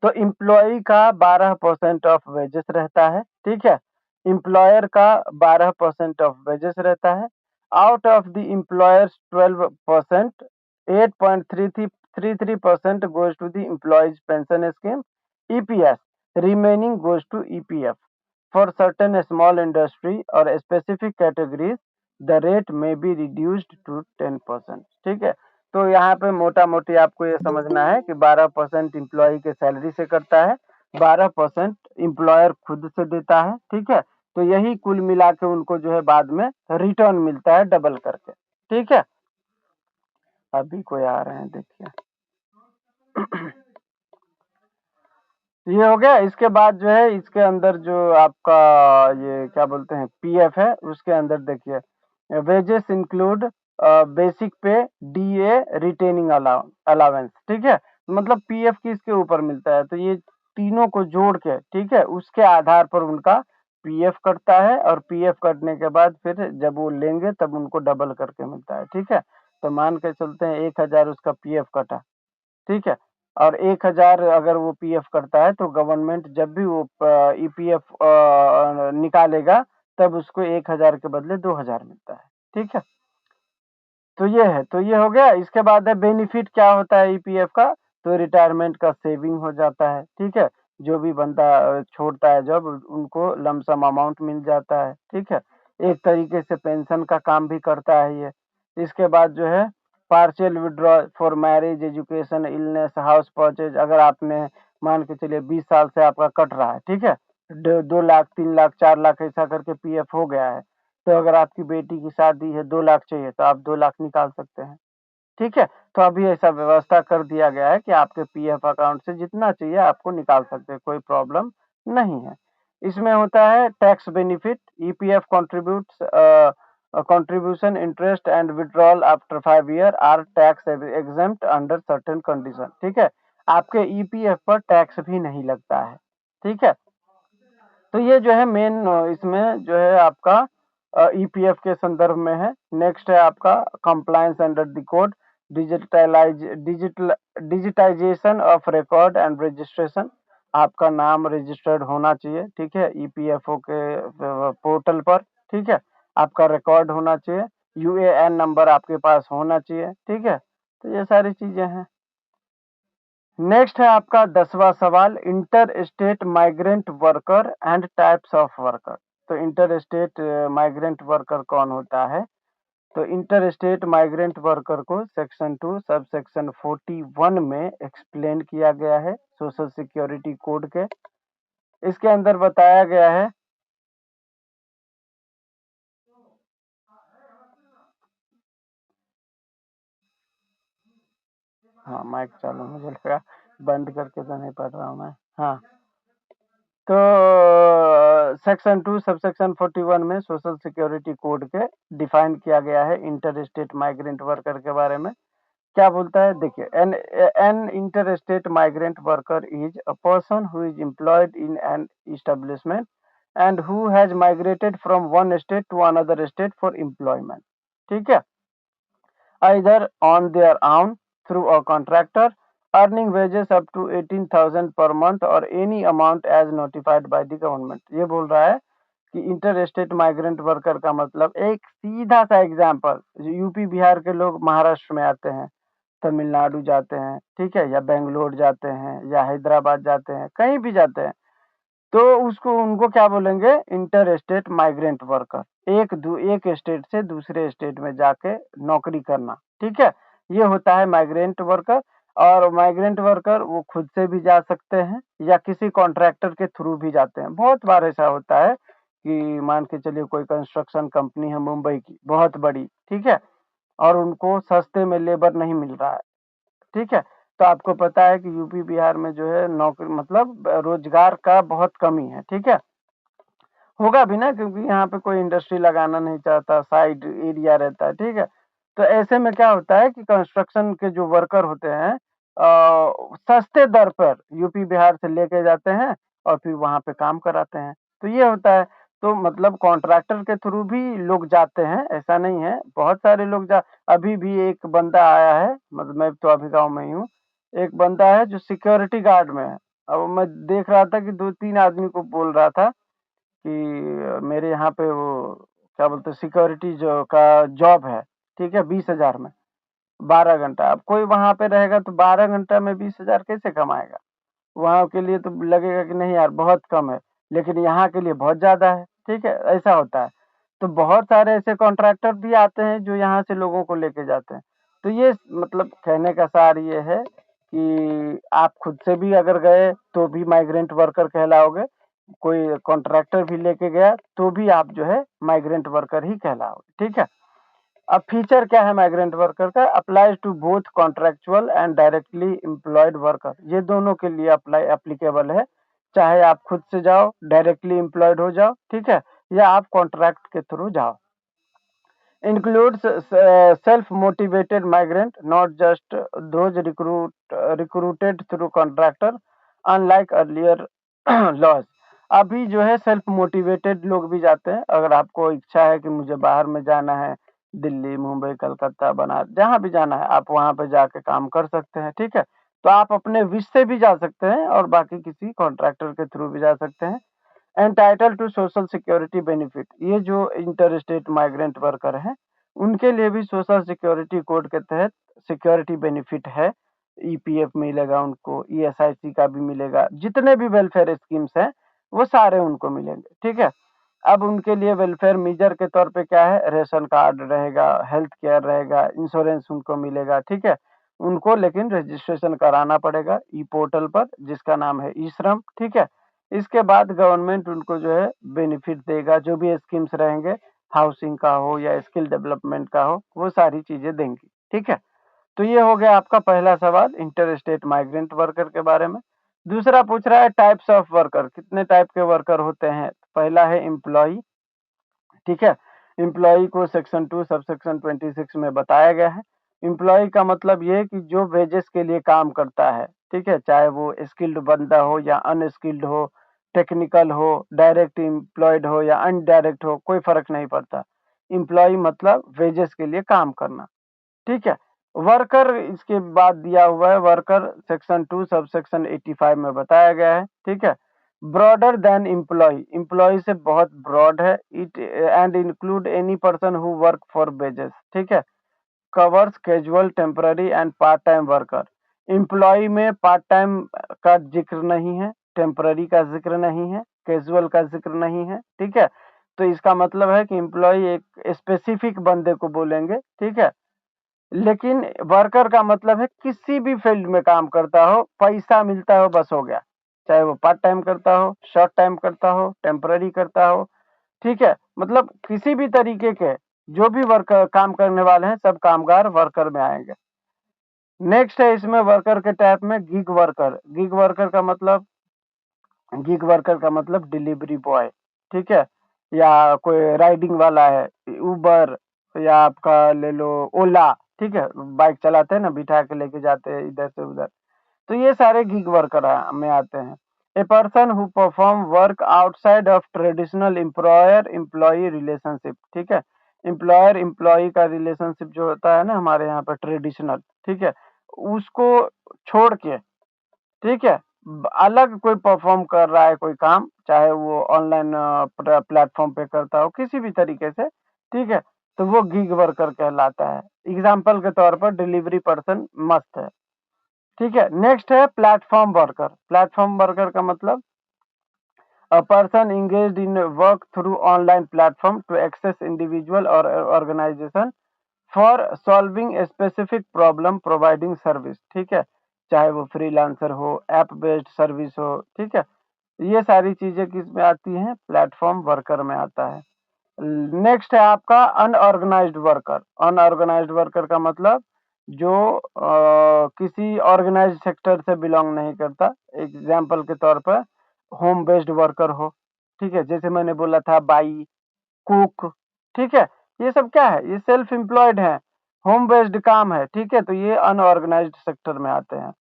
तो एम्प्लॉय का 12% ऑफ वेजेस रहता है, ठीक है। एम्प्लॉयर का 12% ऑफ वेजेस रहता है। Out of the employers 12%, 8.33% goes to the employees pension scheme EPS, remaining goes to EPF. For certain small industry or specific categories the rate may be reduced to 10%, ठीक है। तो यहाँ पे मोटा मोटी आपको ये समझना है कि 12% एम्प्लॉय के सैलरी से करता है, 12% एम्प्लॉयर खुद से देता है, ठीक है। तो यही कुल मिला के उनको जो है बाद में रिटर्न मिलता है डबल करके, ठीक है। अभी कोई आ रहे हैं, देखिए। ये हो गया। इसके बाद जो है इसके अंदर जो आपका ये क्या बोलते हैं पीएफ है, उसके अंदर देखिए वेजेस इंक्लूड बेसिक पे, डीए, रिटेनिंग अलाउंस, ठीक है। मतलब पीएफ किसके ऊपर मिलता है, तो ये तीनों को जोड़ के, ठीक है, उसके आधार पर उनका पीएफ कटता है और पीएफ कटने के बाद फिर जब वो लेंगे तब उनको डबल करके मिलता है, ठीक है। तो मान के चलते हैं 1000 उसका पीएफ कटा, ठीक है, और 1000 अगर वो पीएफ करता है तो गवर्नमेंट जब भी वो ईपीएफ निकालेगा तब उसको 1000 के बदले 2000 मिलता है, ठीक है। तो ये है, तो ये हो गया। इसके बाद है बेनिफिट क्या होता है ईपीएफ का, तो रिटायरमेंट का सेविंग हो जाता है, ठीक है। जो भी बंदा छोड़ता है जब उनको लमसम अमाउंट मिल जाता है, ठीक है। एक तरीके से पेंशन का काम भी करता है ये। इसके बाद जो है partial withdraw for marriage, education, illness, house purchase. अगर आपने मान के चलिए 20 साल से आपका कट रहा है, ठीक है, 2 लाख, 3 लाख, 4 लाख ऐसा करके पीएफ हो गया है, तो अगर आपकी बेटी की शादी है 2 लाख चाहिए तो आप 2 लाख निकाल सकते हैं, ठीक है। तो अभी ऐसा व्यवस्था कर दिया गया है कि आपके पीएफ अकाउंट से जितना चाहिए आपको निकाल सकते हैं, कोई प्रॉब्लम नहीं है। इसमें होता है tax benefit, EPF contribution, interest and withdrawal after 5 year are tax exempt under certain condition, ठीक है। आपके ईपीएफ पर टैक्स भी नहीं लगता है, ठीक है। तो ये जो है मेन इसमें जो है आपका ईपीएफ के संदर्भ में है। नेक्स्ट है आपका compliance under the code, digitisation of record and registration. आपका नाम रजिस्टर्ड होना चाहिए, ठीक है, ईपीएफओ के पोर्टल पर, ठीक है, आपका रिकॉर्ड होना चाहिए, यूएएन नंबर आपके पास होना चाहिए, ठीक है। तो ये सारी चीजें हैं। नेक्स्ट है आपका 10वां सवाल, inter state migrant worker and types of worker. तो इंटर स्टेट माइग्रेंट वर्कर कौन होता है? तो इंटर स्टेट माइग्रेंट वर्कर को सेक्शन 2 सब सेक्शन 41 में एक्सप्लेन किया गया है सोशल सिक्योरिटी कोड के। इसके अंदर बताया गया है, हाँ माइक चालू, मुझे लगा बंद करके तो नहीं पढ़ रहा हूँ मैं। हाँ, तो सेक्शन 2 सब सेक्शन 41 में सोशल सिक्योरिटी कोड के डिफाइन किया गया है इंटर स्टेट माइग्रेंट वर्कर के बारे में। क्या बोलता है देखिए, an inter state migrant worker is a person who is employed in an establishment and who has migrated from one state to another state for employment, ठीक है, either on their own through a contractor earning wages up to 18,000 per month or any amount as notified by the government। ये बोल रहा है कि इंटर स्टेट माइग्रेंट वर्कर का मतलब, एक सीधा सा एग्जांपल, यूपी बिहार के लोग महाराष्ट्र में आते हैं, तमिलनाडु जाते हैं, ठीक है, या बेंगलोर जाते हैं, या हैदराबाद जाते हैं, कहीं भी जाते हैं, तो उसको उनको क्या बोलेंगे? Inter state migrant worker. एक स्टेट से दूसरे स्टेट में जाके नौकरी करना, ठीक है, ये होता है माइग्रेंट वर्कर। और माइग्रेंट वर्कर वो खुद से भी जा सकते हैं या किसी कॉन्ट्रैक्टर के थ्रू भी जाते हैं। बहुत बार ऐसा होता है कि मान के चलिए कोई कंस्ट्रक्शन कंपनी है मुंबई की बहुत बड़ी, ठीक है, और उनको सस्ते में लेबर नहीं मिल रहा है, ठीक है, तो आपको पता है कि यूपी बिहार में जो है नौकरी मतलब रोजगार का बहुत कमी है, ठीक है, होगा भी ना, क्योंकि यहाँ पे कोई इंडस्ट्री लगाना नहीं चाहता, साइड एरिया रहता है, ठीक है। तो ऐसे में क्या होता है कि कंस्ट्रक्शन के जो वर्कर होते हैं सस्ते दर पर यूपी बिहार से लेके जाते हैं और फिर वहां पे काम कराते हैं। तो ये होता है, तो मतलब कॉन्ट्रैक्टर के थ्रू भी लोग जाते हैं, ऐसा नहीं है, बहुत सारे लोग जा। अभी भी एक बंदा आया है, मतलब मैं तो अभी गाँव में ही हूँ, एक बंदा है जो सिक्योरिटी गार्ड में है। अब मैं देख रहा था कि 2-3 आदमी को बोल रहा था कि मेरे यहाँ पे वो क्या बोलते हैं सिक्योरिटी जो का जॉब है, ठीक है, 20,000 में 12 घंटा। अब कोई वहां पे रहेगा तो 12 घंटा में 20,000 कैसे कमाएगा? वहां के लिए तो लगेगा कि नहीं यार बहुत कम है, लेकिन यहाँ के लिए बहुत ज्यादा है, ठीक है, ऐसा होता है। तो बहुत सारे ऐसे कॉन्ट्रैक्टर भी आते हैं जो यहाँ से लोगों को लेके जाते हैं। तो ये मतलब कहने का सार ये है कि आप खुद से भी अगर गए तो भी माइग्रेंट वर्कर कहलाओगे, कोई कॉन्ट्रैक्टर भी लेके गया तो भी आप जो है माइग्रेंट वर्कर ही कहलाओगे, ठीक है। अब फीचर क्या है माइग्रेंट वर्कर का? Applies to both contractual and directly employed worker. ये दोनों के लिए अप्लाई एप्लीकेबल है, चाहे आप खुद से जाओ डायरेक्टली एम्प्लॉयड हो जाओ, ठीक है, या आप कॉन्ट्रैक्ट के थ्रू जाओ। Includes self-motivated migrant, not just those recruited through contractor, unlike earlier laws। अभी जो है सेल्फ मोटिवेटेड लोग भी जाते हैं। अगर आपको इच्छा है कि मुझे बाहर में जाना है, दिल्ली, मुंबई, कलकत्ता, बनारस, जहाँ भी जाना है, आप वहाँ पे जाके काम कर सकते हैं, ठीक है। तो आप अपने विश से भी जा सकते हैं और बाकी किसी कॉन्ट्रैक्टर के थ्रू भी जा सकते हैं। Entitle to social security benefit, ये जो इंटर स्टेट माइग्रेंट वर्कर हैं उनके लिए भी सोशल सिक्योरिटी कोड के तहत सिक्योरिटी बेनिफिट है। ईपीएफ मिलेगा उनको, ईएसआईसी का भी मिलेगा, जितने भी वेलफेयर स्कीम्स हैं वो सारे उनको मिलेंगे, ठीक है। अब उनके लिए वेलफेयर मेजर के तौर पे क्या है, रेशन कार्ड रहेगा, हेल्थ केयर रहेगा, इंश्योरेंस उनको मिलेगा, ठीक है। उनको लेकिन रजिस्ट्रेशन कराना पड़ेगा ई पोर्टल पर जिसका नाम है ई श्रम, ठीक है। इसके बाद गवर्नमेंट उनको जो है बेनिफिट देगा, जो भी स्कीम्स रहेंगे, हाउसिंग का हो या स्किल डेवलपमेंट का हो, वो सारी चीजें देंगी, ठीक है। तो ये हो गया आपका पहला सवाल इंटर स्टेट माइग्रेंट वर्कर के बारे में। दूसरा पूछ रहा है टाइप्स ऑफ वर्कर, कितने टाइप के वर्कर होते हैं? पहला है एम्प्लॉई, ठीक है, एम्प्लॉई को सेक्शन 2 सब सेक्शन 26 में बताया गया है। एम्प्लॉई का मतलब ये कि जो वेजेस के लिए काम करता है, ठीक है, चाहे वो स्किल्ड बंदा हो या अनस्किल्ड हो, टेक्निकल हो, डायरेक्ट एम्प्लॉयड हो या अनडायरेक्ट हो, कोई फर्क नहीं पड़ता। एम्प्लॉय मतलब वेजेस के लिए काम करना, ठीक है। वर्कर इसके बाद दिया हुआ है, वर्कर सेक्शन 2 सब सेक्शन 85 में बताया गया है, ठीक है। ब्रॉडर देन एम्प्लॉय, एम्प्लॉय से बहुत ब्रॉड है। It and include any person who work for wages, ठीक है। Covers casual, temporary and part time worker. Employ में पार्ट टाइम का जिक्र नहीं है, टेम्पररी का जिक्र नहीं है, कैजुअल का जिक्र नहीं है, ठीक है। तो इसका मतलब है कि एम्प्लॉय एक स्पेसिफिक बंदे को बोलेंगे, ठीक है। लेकिन वर्कर का मतलब है किसी भी फील्ड में काम करता हो, पैसा मिलता हो, बस हो गया। चाहे वो पार्ट टाइम करता हो, शॉर्ट टाइम करता हो, टेम्पररी करता हो, ठीक है। मतलब किसी भी तरीके के जो भी वर्कर काम करने वाले हैं, सब कामगार वर्कर में आएंगे। नेक्स्ट है इसमें वर्कर के टाइप में गिग वर्कर। गिग वर्कर का मतलब डिलीवरी बॉय, ठीक है। या कोई राइडिंग वाला है, उबर, या आपका ले लो ओला, ठीक है। बाइक चलाते हैं ना, बिठा के लेके जाते हैं इधर से उधर, तो ये सारे गिग वर्कर में आते हैं। A person who perform work outside of traditional employer employee relationship, ठीक है। एम्प्लॉयर एम्प्लॉई का रिलेशनशिप जो होता है ना हमारे यहाँ पर ट्रेडिशनल, ठीक है, उसको छोड़ के, ठीक है, अलग कोई परफॉर्म कर रहा है कोई काम, चाहे वो ऑनलाइन प्लेटफॉर्म पे करता हो किसी भी तरीके से, ठीक है, तो वो गिग वर्कर कहलाता है। एग्जाम्पल के तौर पर डिलीवरी पर्सन मस्त है, ठीक है। नेक्स्ट है प्लेटफॉर्म वर्कर। प्लेटफॉर्म वर्कर का मतलब a person engaged in work through online platform to access individual or organization for solving a specific problem providing service, ठीक है। चाहे वो फ्रीलांसर हो, ऐप बेस्ड सर्विस हो, ठीक है। ये सारी चीजें किस में आती हैं, प्लेटफॉर्म वर्कर में आता है। नेक्स्ट है आपका अनऑर्गेनाइज्ड वर्कर। अनऑर्गेनाइज्ड वर्कर का मतलब जो किसी ऑर्गेनाइज्ड सेक्टर से बिलोंग नहीं करता। एग्जाम्पल के तौर पर होम बेस्ड वर्कर हो, ठीक है, जैसे मैंने बोला था बाई, कुक, ठीक है। ये सब क्या है, ये सेल्फ एम्प्लॉयड है, होम बेस्ड काम है, ठीक है, तो ये अनऑर्गेनाइज्ड सेक्टर में आते हैं।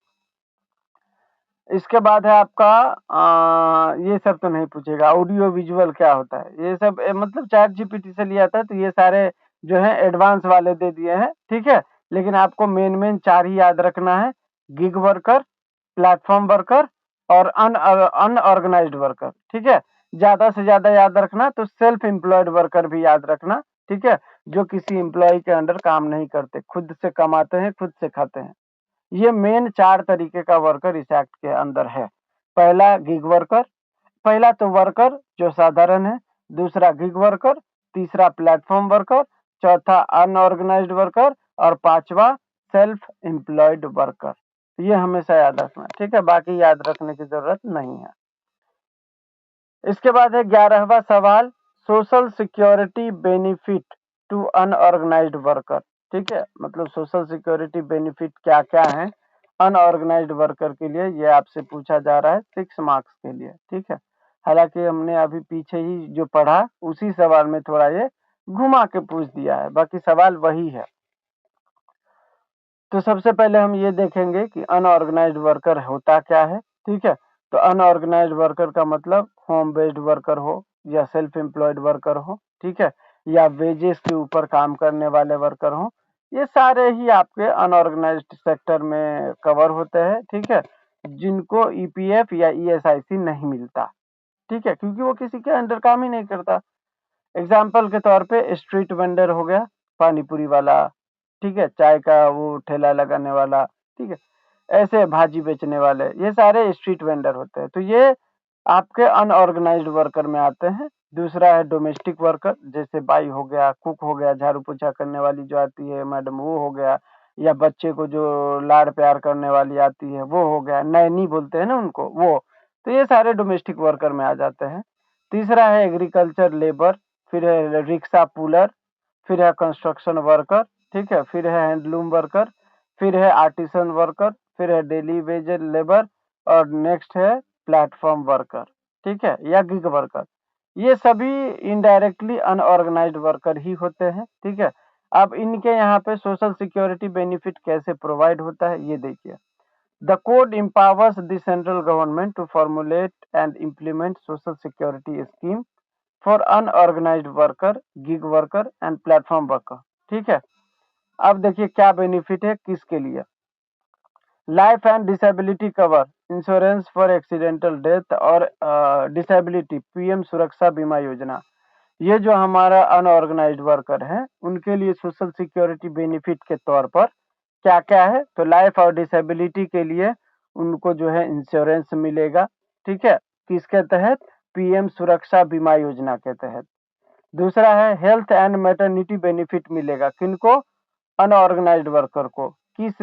इसके बाद है आपका ये सब तो नहीं पूछेगा, ऑडियो विजुअल क्या होता है, ये सब मतलब चैट जीपीटी से लिया था, तो ये सारे जो है एडवांस वाले दे दिए हैं, ठीक है। लेकिन आपको मेन 4 ही याद रखना है, गिग वर्कर, प्लेटफॉर्म वर्कर और अनऑर्गेनाइज्ड वर्कर, ठीक है। ज्यादा से ज्यादा याद रखना तो सेल्फ एम्प्लॉयड वर्कर भी याद रखना, ठीक है, जो किसी एम्प्लॉय के अंडर काम नहीं करते, खुद से कमाते हैं, खुद से खाते हैं। ये मेन 4 तरीके का वर्कर इस एक्ट के अंदर है। पहला गिग वर्कर, पहला तो वर्कर जो साधारण है, दूसरा गिग वर्कर, तीसरा प्लेटफॉर्म वर्कर, चौथा अनऑर्गेनाइज्ड वर्कर और पांचवा सेल्फ एम्प्लॉयड वर्कर। ये हमेशा याद रखना, ठीक है, बाकी याद रखने की जरूरत नहीं है। इसके बाद है 11वां सवाल, social security benefit to unorganised worker, ठीक है। मतलब सोशल सिक्योरिटी बेनिफिट क्या क्या है अनऑर्गेनाइज्ड वर्कर के लिए, ये आपसे पूछा जा रहा है 6 मार्क्स के लिए, ठीक है। हालांकि हमने अभी पीछे ही जो पढ़ा उसी सवाल में थोड़ा ये घुमा के पूछ दिया है, बाकी सवाल वही है। तो सबसे पहले हम ये देखेंगे कि अनऑर्गेनाइज्ड वर्कर होता क्या है, ठीक है। तो अनऑर्गेनाइज्ड वर्कर का मतलब होम बेस्ड वर्कर हो या सेल्फ एम्प्लॉयड वर्कर हो, ठीक है, या वेजेस के ऊपर काम करने वाले वर्कर हो, ये सारे ही आपके अनऑर्गेनाइज्ड सेक्टर में कवर होते हैं, ठीक है, जिनको ईपीएफ या ईएसआईसी नहीं मिलता, ठीक है, क्योंकि वो किसी के अंडर काम ही नहीं करता। एग्जाम्पल के तौर पे स्ट्रीट वेंडर हो गया, पानी पूरी वाला, ठीक है, चाय का वो ठेला लगाने वाला, ठीक है, ऐसे भाजी बेचने वाले, ये सारे स्ट्रीट वेंडर होते हैं, तो ये आपके अनऑर्गेनाइज्ड वर्कर में आते हैं। दूसरा है डोमेस्टिक वर्कर, जैसे बाई हो गया, कुक हो गया, झाड़ू पोछा करने वाली जो आती है मैडम वो हो गया, या बच्चे को जो लाड़ प्यार करने वाली आती है वो हो गया, नैनी बोलते हैं ना उनको, वो, तो ये सारे डोमेस्टिक वर्कर में आ जाते हैं। तीसरा है एग्रीकल्चर लेबर, फिर है रिक्शा पुलर, फिर है कंस्ट्रक्शन वर्कर, ठीक है, फिर है हैंडलूम वर्कर, फिर है आर्टिसन वर्कर, फिर है डेली वेज लेबर और नेक्स्ट है प्लेटफॉर्म वर्कर, ठीक है, या गिग वर्कर। ये सभी इनडायरेक्टली अनऑर्गेनाइज्ड वर्कर ही होते हैं, ठीक है। अब इनके यहाँ पे सोशल सिक्योरिटी बेनिफिट कैसे प्रोवाइड होता है ये देखिए। The code empowers the central government to formulate and implement social security scheme for unorganised worker, gig worker and platform worker. ठीक है, अब देखिए क्या बेनिफिट है किसके लिए। Life and disability cover, insurance for accidental death और डिसेबिलिटी, पीएम सुरक्षा बीमा योजना। ये जो हमारा अनऑर्गेनाइज्ड वर्कर है उनके लिए सोशल सिक्योरिटी बेनिफिट के तौर पर क्या क्या है, तो लाइफ और डिसेबिलिटी के लिए उनको जो है इंश्योरेंस मिलेगा। ठीक है, किसके तहत, पीएम सुरक्षा बीमा योजना के तहत। दूसरा है हेल्थ एंड मैटरनिटी बेनिफिट मिलेगा, किनको, अनऑर्गेनाइज्ड वर्कर को। किस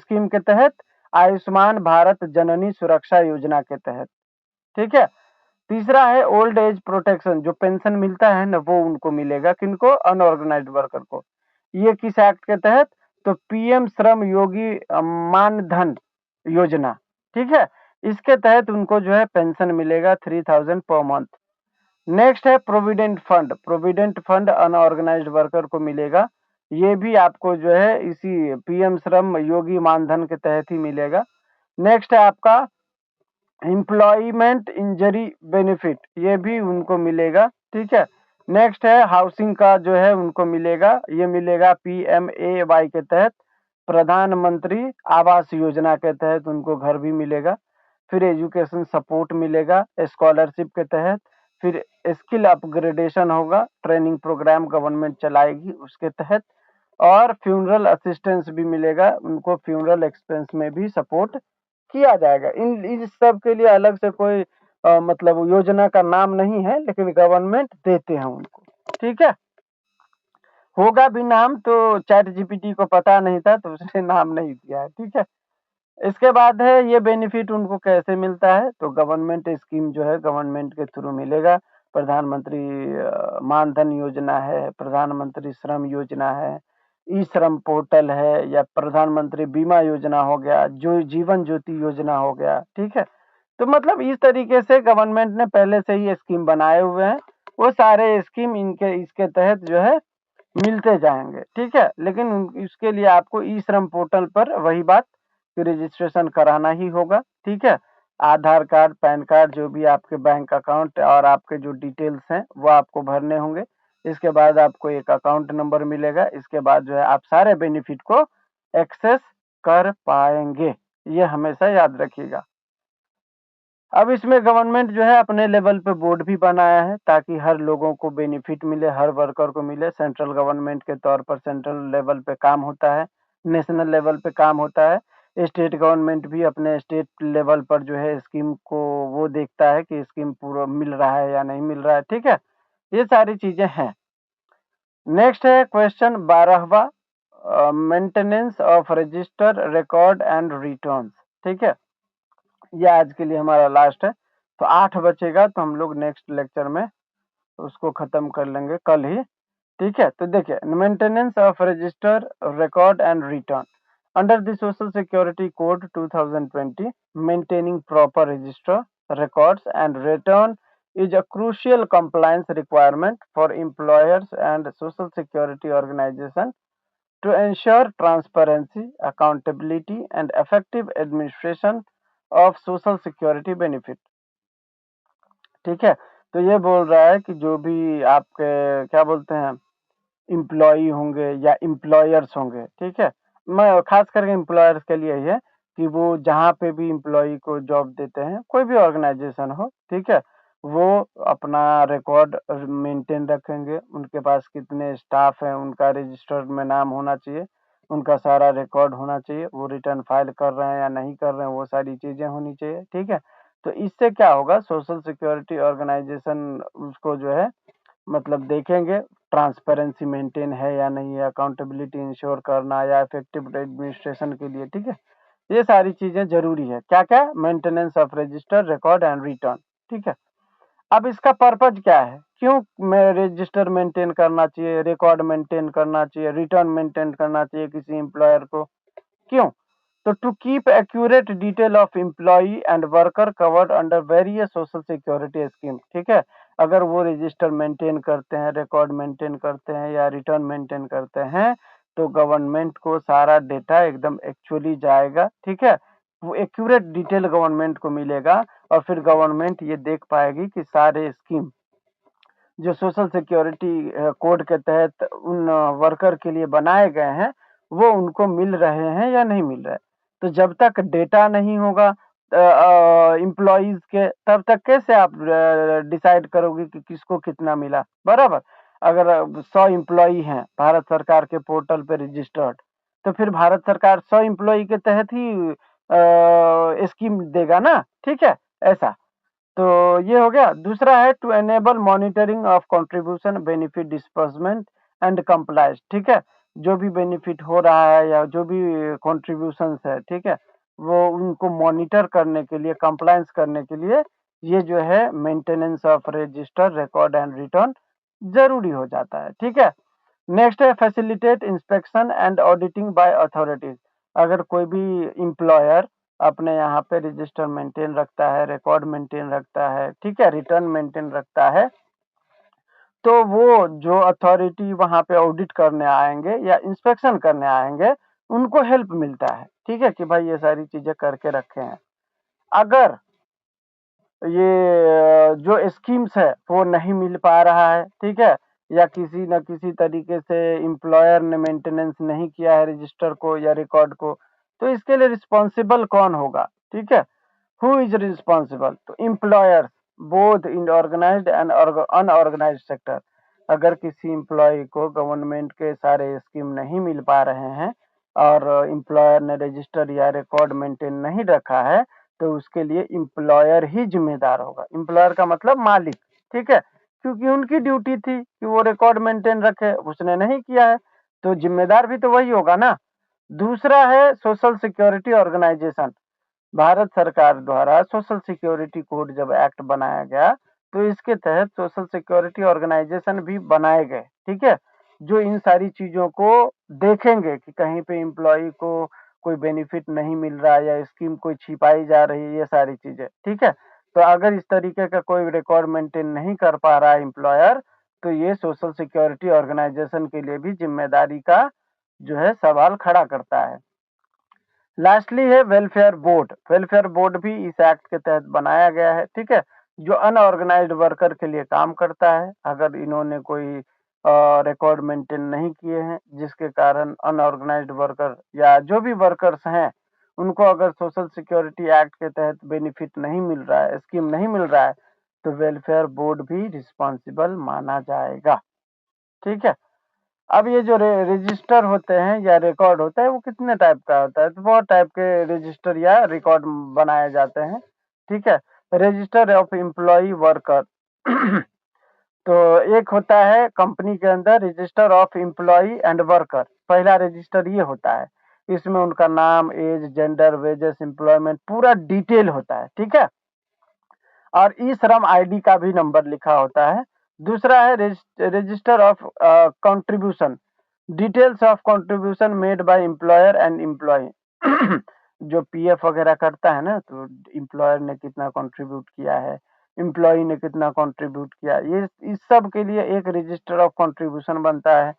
स्कीम के तहत, आयुष्मान भारत जननी सुरक्षा योजना के तहत। ठीक है, तीसरा है ओल्ड एज प्रोटेक्शन, जो पेंशन मिलता है ना वो उनको मिलेगा, किनको, अनऑर्गेनाइज्ड वर्कर को। ये किस एक्ट के तहत, तो पीएम श्रम योगी मानधन योजना। ठीक है, इसके तहत उनको जो है पेंशन मिलेगा 3000 पर मंथ। नेक्स्ट है provident fund, provident fund unorganised worker को मिलेगा, ये भी आपको जो है इसी पीएम श्रम योगी मानधन के तहत ही मिलेगा। नेक्स्ट है आपका एम्प्लॉयमेंट इंजरी बेनिफिट, ये भी उनको मिलेगा। ठीक है, नेक्स्ट है हाउसिंग का जो है उनको मिलेगा, ये मिलेगा पीएमएवाई के तहत, प्रधानमंत्री आवास योजना के तहत उनको घर भी मिलेगा। फिर एजुकेशन सपोर्ट मिलेगा स्कॉलरशिप के तहत। फिर स्किल अपग्रेडेशन होगा, ट्रेनिंग प्रोग्राम गवर्नमेंट चलाएगी उसके तहत। और फ्यूनरल असिस्टेंस भी मिलेगा उनको, फ्यूनरल एक्सपेंस में भी सपोर्ट किया जाएगा। इन सब के लिए अलग से कोई मतलब योजना का नाम नहीं है, लेकिन गवर्नमेंट देते हैं उनको। ठीक है, होगा भी नाम तो चैट जीपीटी को पता नहीं था तो उसने नाम नहीं दिया है। ठीक है, इसके बाद है ये बेनिफिट उनको कैसे मिलता है, तो गवर्नमेंट स्कीम जो है गवर्नमेंट के थ्रू मिलेगा। प्रधानमंत्री मानधन योजना है, प्रधानमंत्री श्रम योजना है, ई श्रम पोर्टल है, या प्रधानमंत्री बीमा योजना हो गया, जो जीवन ज्योति योजना हो गया। ठीक है, तो मतलब इस तरीके से गवर्नमेंट ने पहले से ही स्कीम बनाए हुए हैं, वो सारे स्कीम इनके इसके तहत जो है मिलते जाएंगे। ठीक है, लेकिन इसके लिए आपको ई श्रम पोर्टल पर वही बात रजिस्ट्रेशन कराना ही होगा। ठीक है, आधार कार्ड, पैन कार्ड, जो भी आपके बैंक अकाउंट और आपके जो डिटेल्स हैं वो आपको भरने होंगे। इसके बाद आपको एक अकाउंट नंबर मिलेगा, इसके बाद जो है आप सारे बेनिफिट को एक्सेस कर पाएंगे, ये हमेशा याद रखिएगा। अब इसमें गवर्नमेंट जो है अपने लेवल पे बोर्ड भी बनाया है ताकि हर लोगों को बेनिफिट मिले, हर वर्कर को मिले। सेंट्रल गवर्नमेंट के तौर पर सेंट्रल लेवल पे काम होता है, नेशनल लेवल पे काम होता है, स्टेट गवर्नमेंट भी अपने स्टेट लेवल पर जो है स्कीम को वो देखता है कि स्कीम पूरा मिल रहा है या नहीं मिल रहा है। ठीक है, ये सारी चीजें हैं। नेक्स्ट है क्वेश्चन 12वां, maintenance of register record and returns. ठीक है, ये आज के लिए हमारा लास्ट है, तो 8 बचेगा तो हम लोग नेक्स्ट लेक्चर में उसको खत्म कर लेंगे कल ही। ठीक है, तो देखिए maintenance of register record and return under the social security code 2020, maintaining proper register records and return is a crucial compliance requirement for employers and social security organization to ensure transparency, accountability and effective administration of social security benefit। ठीक है, तो ये बोल रहा है कि जो भी आपके क्या बोलते हैं एम्प्लॉई होंगे या एम्प्लॉयर्स होंगे। ठीक है, मैं खास करके एम्प्लॉयर्स के लिए ही है कि वो जहाँ पे भी एम्प्लॉई को जॉब देते हैं, कोई भी ऑर्गेनाइजेशन हो, ठीक है, वो अपना रिकॉर्ड मेंटेन रखेंगे, उनके पास कितने स्टाफ हैं उनका रजिस्टर में नाम होना चाहिए, उनका सारा रिकॉर्ड होना चाहिए, वो रिटर्न फाइल कर रहे हैं या नहीं कर रहे हैं वो सारी चीजें होनी चाहिए। ठीक है, तो इससे क्या होगा, सोशल सिक्योरिटी ऑर्गेनाइजेशन उसको जो है मतलब देखेंगे ट्रांसपेरेंसी मेंटेन है या नहीं है, अकाउंटेबिलिटी इंश्योर करना या इफेक्टिव एडमिनिस्ट्रेशन के लिए। ठीक है, ये सारी चीजें जरूरी है। क्या क्या, maintenance of register record and return. ठीक है, अब इसका पर्पज क्या है, क्यों मैं रजिस्टर मेंटेन करना चाहिए, रिकॉर्ड मेंटेन करना चाहिए, रिटर्न मेंटेन करना चाहिए किसी एम्प्लॉयर को, क्यों, तो to keep accurate detail of employee and worker covered under various social security scheme. ठीक है, अगर वो रजिस्टर मेंटेन करते हैं, रिकॉर्ड मेंटेन करते हैं या रिटर्न मेंटेन करते हैं तो गवर्नमेंट को सारा डेटा एकदम एक्चुअली जाएगा। ठीक है, वो एक्यूरेट डिटेल गवर्नमेंट को मिलेगा और फिर गवर्नमेंट ये देख पाएगी कि सारे स्कीम जो सोशल सिक्योरिटी कोड के तहत उन वर्कर के लिए बनाए गए हैं, वो उनको मिल रहे हैं या नहीं मिल रहे। तो जब तक डेटा नहीं होगा एम्प्लॉइज के, तब तक कैसे आप डिसाइड करोगे कि किसको कितना मिला, बराबर। अगर 100 एम्प्लॉई हैं भारत सरकार के पोर्टल पे रजिस्टर्ड, तो फिर भारत सरकार 100 एम्प्लॉई के तहत ही स्कीम देगा ना, ठीक है, ऐसा। तो ये हो गया। दूसरा है to enable monitoring of contribution benefit disbursement and compliance, ठीक है। जो भी बेनिफिट हो रहा है या जो भी कंट्रीब्यूशंस है, ठीक है, वो उनको मॉनिटर करने के लिए, कंप्लायंस करने के लिए ये जो है maintenance of register record and return जरूरी हो जाता है, ठीक है। नेक्स्ट है facilitate inspection and auditing by authorities. अगर कोई भी एम्प्लॉयर अपने यहाँ पे रजिस्टर मेंटेन रखता है, रिकॉर्ड मेंटेन रखता है, ठीक है, रिटर्न मेंटेन रखता है, तो वो जो अथॉरिटी वहाँ पे ऑडिट करने आएंगे या इंस्पेक्शन करने आएंगे, उनको हेल्प मिलता है, ठीक है, कि भाई ये सारी चीजें करके रखे हैं। अगर ये जो स्कीम्स है वो नहीं मिल पा रहा है, ठीक है, या किसी न किसी तरीके से एम्प्लॉयर ने मेंटेनेंस नहीं किया है रजिस्टर को या रिकॉर्ड को, तो इसके लिए रिस्पॉन्सिबल कौन होगा, ठीक है, हु इज रिस्पॉन्सिबल? तो employers, both in organised and unorganised sector. अगर किसी एम्प्लॉय को गवर्नमेंट के सारे स्कीम नहीं मिल पा रहे हैं और एम्प्लॉयर ने रजिस्टर या रिकॉर्ड मेंटेन नहीं रखा है, तो उसके लिए एम्प्लॉयर ही जिम्मेदार होगा। एम्प्लॉयर का मतलब मालिक, ठीक है, क्योंकि उनकी ड्यूटी थी कि वो रिकॉर्ड मेंटेन रखे, उसने नहीं किया है, तो जिम्मेदार भी तो वही होगा ना। दूसरा है सोशल सिक्योरिटी ऑर्गेनाइजेशन। भारत सरकार द्वारा सोशल सिक्योरिटी कोड जब एक्ट बनाया गया, तो इसके तहत सोशल सिक्योरिटी ऑर्गेनाइजेशन भी बनाए गए, ठीक है, जो इन सारी चीजों को देखेंगे कि कहीं पे एम्प्लॉय को कोई बेनिफिट नहीं मिल रहा है या स्कीम कोई छिपाई जा रही है, ये सारी चीजें, ठीक है। तो अगर इस तरीके का कोई रिकॉर्ड मेंटेन नहीं कर पा रहा है एम्प्लॉयर, तो ये सोशल सिक्योरिटी ऑर्गेनाइजेशन के लिए भी जिम्मेदारी का जो है सवाल खड़ा करता है। लास्टली है वेलफेयर बोर्ड। वेलफेयर बोर्ड भी इस एक्ट के तहत बनाया गया है, ठीक है, जो अनऑर्गेनाइज्ड वर्कर के लिए काम करता है। अगर इन्होंने कोई रिकॉर्ड मेंटेन नहीं किए हैं, जिसके कारण अनऑर्गेनाइज्ड वर्कर या जो भी वर्कर्स हैं, उनको अगर सोशल सिक्योरिटी एक्ट के तहत बेनिफिट नहीं मिल रहा है, स्कीम नहीं मिल रहा है, तो वेलफेयर बोर्ड भी रिस्पॉन्सिबल माना जाएगा, ठीक है। अब ये जो रजिस्टर होते हैं या रिकॉर्ड होता है, वो कितने टाइप का होता है? तो बहुत टाइप के रजिस्टर या रिकॉर्ड बनाए जाते हैं, ठीक है। रजिस्टर ऑफ एम्प्लॉय वर्कर तो एक होता है कंपनी के अंदर register of employ and worker. पहला रजिस्टर ये होता है, इसमें उनका नाम, एज, जेंडर, वेजेस, एम्प्लॉयमेंट पूरा डिटेल होता है, ठीक है, और ई श्रम आईडी का भी नंबर लिखा होता है। दूसरा है register of contribution, details of contribution made by employer and employ. जो पीएफ वगैरह करता है ना, तो एम्प्लॉयर ने कितना कंट्रीब्यूट किया है, एम्प्लॉय ने कितना कंट्रीब्यूट किया, ये इस सब के लिए एक रजिस्टर ऑफ कंट्रीब्यूशन बनता है।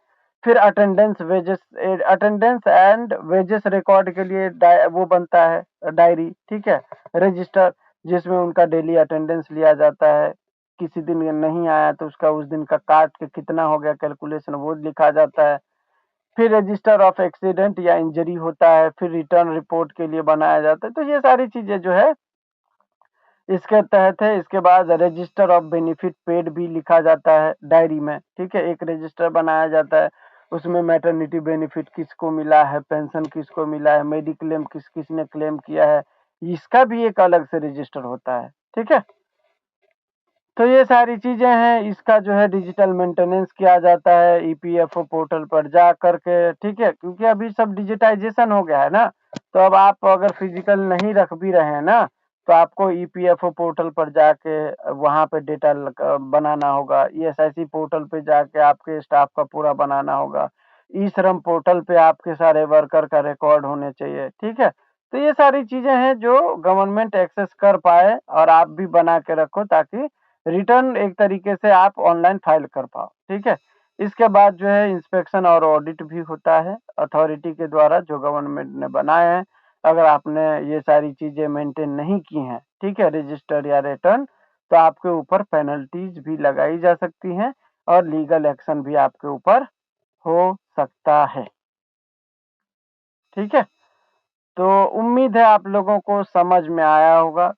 फिर attendance wages, attendance and wages record के लिए वो बनता है डायरी, ठीक है, रजिस्टर, जिसमें उनका डेली अटेंडेंस लिया जाता है। किसी दिन नहीं आया तो उसका उस दिन का काट के कितना हो गया कैलकुलेशन, वो लिखा जाता है। फिर रजिस्टर ऑफ एक्सीडेंट या इंजरी होता है, फिर रिटर्न रिपोर्ट के लिए बनाया जाता है। तो ये सारी चीजें जो है इसके तहत है। इसके बाद रजिस्टर ऑफ बेनिफिट पेड भी लिखा जाता है डायरी में, ठीक है, एक रजिस्टर बनाया जाता है। उसमें मैटरनिटी बेनिफिट किसको मिला है, पेंशन किसको मिला है, मेडिक्लेम किस किस ने क्लेम किया है, इसका भी एक अलग से रजिस्टर होता है, ठीक है। तो ये सारी चीजें हैं, इसका जो है डिजिटल मेंटेनेंस किया जाता है ईपीएफओ पोर्टल पर जा करके, ठीक है, क्योंकि अभी सब डिजिटाइजेशन हो गया है ना। तो अब आप अगर फिजिकल नहीं रख भी रहे हैं ना, तो आपको ईपीएफओ पोर्टल पर जाके वहां पे डेटा बनाना होगा, ईएसआईसी पोर्टल पे जाके आपके स्टाफ का पूरा बनाना होगा, ई श्रम पोर्टल पे आपके सारे वर्कर का रिकॉर्ड होने चाहिए, ठीक है। तो ये सारी चीजें हैं जो गवर्नमेंट एक्सेस कर पाए और आप भी बना के रखो, ताकि रिटर्न एक तरीके से आप ऑनलाइन फाइल कर पाओ, ठीक है। इसके बाद जो है इंस्पेक्शन और ऑडिट भी होता है अथॉरिटी के द्वारा, जो गवर्नमेंट ने बनाए हैं। अगर आपने ये सारी चीजें मेंटेन नहीं की हैं, ठीक है, रजिस्टर या रिटर्न, तो आपके ऊपर पेनल्टीज भी लगाई जा सकती हैं और लीगल एक्शन भी आपके ऊपर हो सकता है। ठीक है, तो उम्मीद है आप लोगों को समझ में आया होगा।